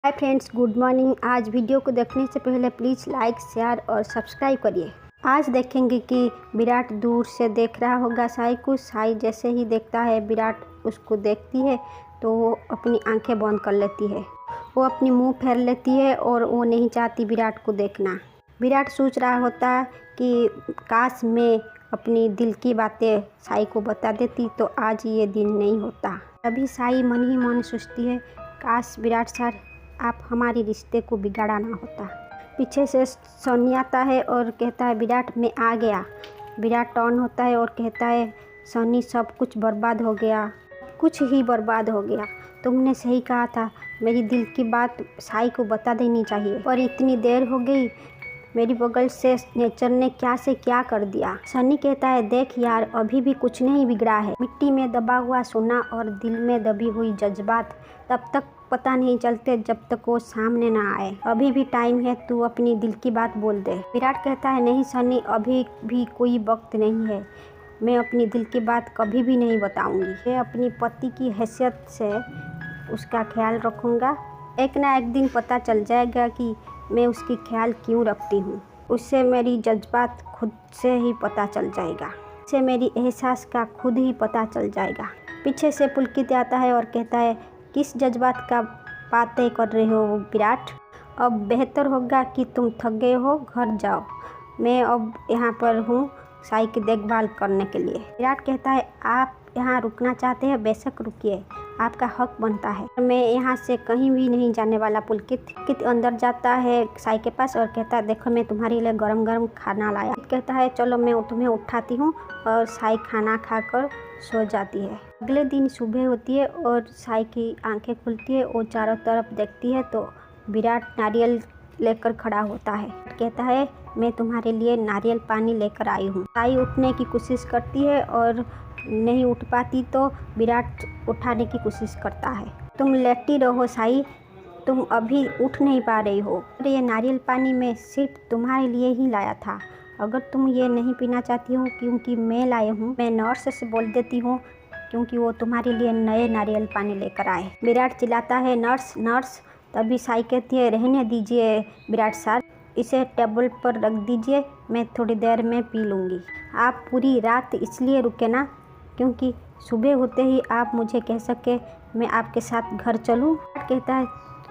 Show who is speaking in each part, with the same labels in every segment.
Speaker 1: Hi friends, good morning. आज video को देखने से पहले प्लीज़ लाइक, शेयर और सब्सक्राइब करिए। आज देखेंगे कि विराट दूर से देख रहा होगा साई को। साई जैसे ही देखता है विराट उसको देखती है तो वो अपनी आंखें बंद कर लेती है। वो अपनी मुंह फेर लेती है और वो नहीं चाहती विराट को देखना। विराट सोच रहा होता है कि काश मैं अपनी दिल की बातें साई को बता देती तो आज ये दिन नहीं होता। अभी साई मन ही मन सोचती है, काश विराट सर आप हमारे रिश्ते को बिगाड़ा ना होता। पीछे से सनी आता है और कहता है विराट मैं आ गया। विराट टर्न होता है और कहता है सनी सब कुछ बर्बाद हो गया, कुछ ही बर्बाद हो गया। तुमने सही कहा था, मेरी दिल की बात साई को बता देनी चाहिए, पर इतनी देर हो गई। मेरी बगल से नेचर ने क्या से क्या कर दिया। सनी कहता है देख यार, अभी भी कुछ नहीं बिगड़ा है। मिट्टी में दबा हुआ सोना और दिल में दबी हुई जज्बात तब तक पता नहीं चलते जब तक वो सामने ना आए। अभी भी टाइम है, तू अपनी दिल की बात बोल दे। विराट कहता है नहीं सनी, अभी भी कोई वक्त नहीं है। मैं अपनी दिल की बात कभी भी नहीं बताऊंगी। मैं अपनी पति की हैसियत से उसका ख्याल रखूंगा। एक ना एक दिन पता चल जाएगा कि मैं उसकी ख्याल क्यों रखती हूँ। उससे मेरी जज्बात खुद से ही पता चल जाएगा। उससे मेरी एहसास का खुद ही पता चल जाएगा। पीछे से पुलकित आता है और कहता है किस जज्बात का बातें कर रहे हो विराट। अब बेहतर होगा कि तुम थक गए हो, घर जाओ। मैं अब यहाँ पर हूँ साई की देखभाल करने के लिए। विराट कहता है आप यहाँ रुकना चाहते हैं, बेशक रुकिए, आपका हक बनता है। मैं यहाँ से कहीं भी नहीं जाने वाला। पुलकित अंदर जाता है साई के पास और कहता है देखो मैं तुम्हारे लिए गरम गरम खाना लाया। कहता है चलो मैं तुम्हें उठाती हूँ, और साई खाना खाकर सो जाती है। अगले दिन सुबह होती है और साई की आंखें खुलती है। वो चारों तरफ देखती है तो विराट नारियल लेकर खड़ा होता है। कहता है मैं तुम्हारे लिए नारियल पानी लेकर आई हूँ। साई उठने की कोशिश करती है और नहीं उठ पाती तो विराट उठाने की कोशिश करता है। तुम लेटी रहो साई, तुम अभी उठ नहीं पा रही हो। ये नारियल पानी मैं सिर्फ तुम्हारे लिए ही लाया था। अगर तुम ये नहीं पीना चाहती हो क्योंकि मैं लाया हूँ, मैं नर्स से बोल देती हूँ क्योंकि वो तुम्हारे लिए नए नारियल पानी लेकर आए। विराट चिल्लाता है नर्स नर्स। तभी साई कहती है रहने दीजिए विराट सर, इसे टेबल पर रख दीजिए, मैं थोड़ी देर में पी लूँगी। आप पूरी रात इसलिए रुके ना क्योंकि सुबह होते ही आप मुझे कह सके मैं आपके साथ घर चलूँ। कहता है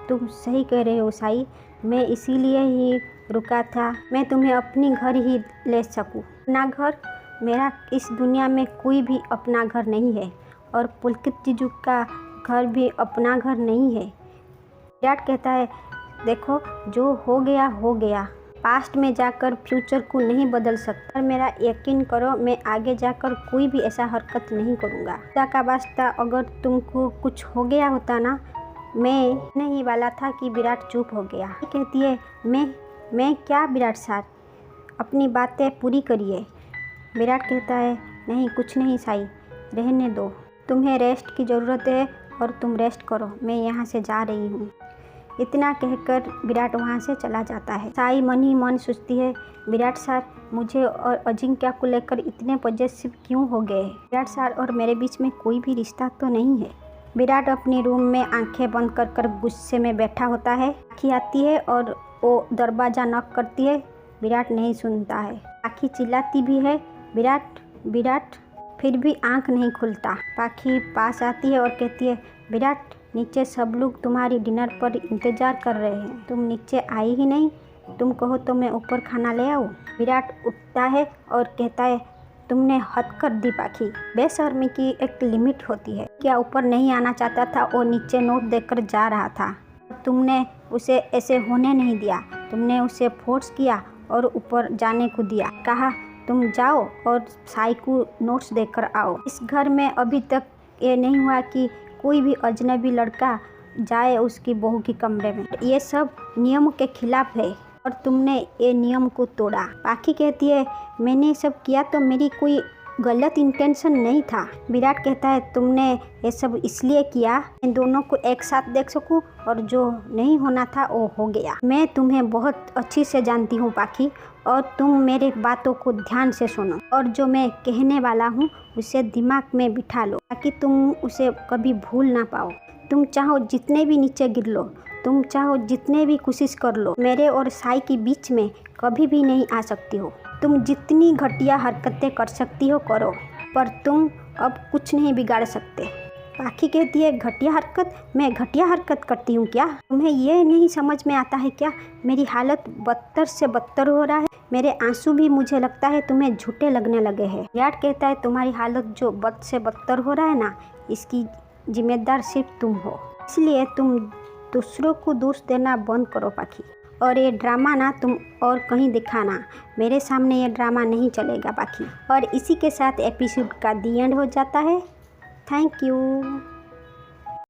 Speaker 1: तुम सही कह रहे हो साई, मैं इसीलिए ही रुका था, मैं तुम्हें अपनी घर ही ले सकूँ। अपना घर? मेरा इस दुनिया में कोई भी अपना घर नहीं है, और पुलकित जीजू का घर भी अपना घर नहीं है। विराट कहता है देखो जो हो गया हो गया, पास्ट में जाकर फ्यूचर को नहीं बदल सकता। मेरा यकीन करो, मैं आगे जाकर कोई भी ऐसा हरकत नहीं करूँगा। खुदा का वास्ता अगर तुमको कुछ हो गया होता ना, मैं नहीं वाला था कि विराट चुप हो गया। कहती है मैं क्या विराट सर, अपनी बातें पूरी करिए। विराट कहता है नहीं कुछ नहीं साई, रहने दो, तुम्हें रेस्ट की ज़रूरत है और तुम रेस्ट करो, मैं यहाँ से जा रही हूँ। इतना कहकर विराट वहाँ से चला जाता है। साई मन ही मन सोचती है विराट सर मुझे और अजिंक्य को लेकर इतने पॉजेसिव क्यों हो गए। विराट सर और मेरे बीच में कोई भी रिश्ता तो नहीं है। विराट अपनी रूम में आंखें बंद कर गुस्से में बैठा होता है। आखी आती है और वो दरवाज़ा नॉक करती है। विराट नहीं सुनता है। आखी चिल्लाती भी है विराट विराट, फिर भी आंख नहीं खुलता। पाखी पास आती है और कहती है विराट नीचे सब लोग तुम्हारी डिनर पर इंतज़ार कर रहे हैं, तुम नीचे आई ही नहीं, तुम कहो तो मैं ऊपर खाना ले आऊँ। विराट उठता है और कहता है तुमने हद कर दी पाखी, बेशर्मी की एक लिमिट होती है। क्या ऊपर नहीं आना चाहता था, वो नीचे नोट देकर जा रहा था, तुमने उसे ऐसे होने नहीं दिया, तुमने उसे फोर्स किया और ऊपर जाने को दिया। कहा तुम जाओ और साई को नोट्स देकर आओ। इस घर में अभी तक ये नहीं हुआ कि कोई भी अजनबी लड़का जाए उसकी बहू के कमरे में। ये सब नियम के खिलाफ है और तुमने ये नियम को तोड़ा। पाखी कहती है मैंने सब किया तो मेरी कोई गलत इंटेंशन नहीं था। विराट कहता है तुमने ये सब इसलिए किया इन दोनों को एक साथ देख सकूं, और जो नहीं होना था वो हो गया। मैं तुम्हें बहुत अच्छी से जानती हूँ पाखी, और तुम मेरे बातों को ध्यान से सुनो और जो मैं कहने वाला हूँ उसे दिमाग में बिठा लो ताकि तुम उसे कभी भूल ना पाओ। तुम चाहो जितने भी नीचे गिर लो, तुम चाहो जितने भी कोशिश कर लो, मेरे और साई के बीच में कभी भी नहीं आ सकती हो। तुम जितनी घटिया हरकतें कर सकती हो करो, पर तुम अब कुछ नहीं बिगाड़ सकते। पाखी कहती है, घटिया हरकत? मैं घटिया हरकत करती हूँ क्या? तुम्हें ये नहीं समझ में आता है क्या? मेरी हालत बदतर से बदतर हो रहा है। मेरे आंसू भी मुझे लगता है तुम्हें झूठे लगने लगे हैं। विराट कहता है, तुम्हारी हालत जो बद से बदतर हो रहा है ना, इसकी जिम्मेदार सिर्फ तुम हो। इसलिए तुम दूसरों को दोष देना बंद करो पाखी। और ये ड्रामा ना तुम और कहीं दिखाना, मेरे सामने ये ड्रामा नहीं चलेगा पाखी। और इसी के साथ एपिसोड का दी एंड हो जाता है। Thank you.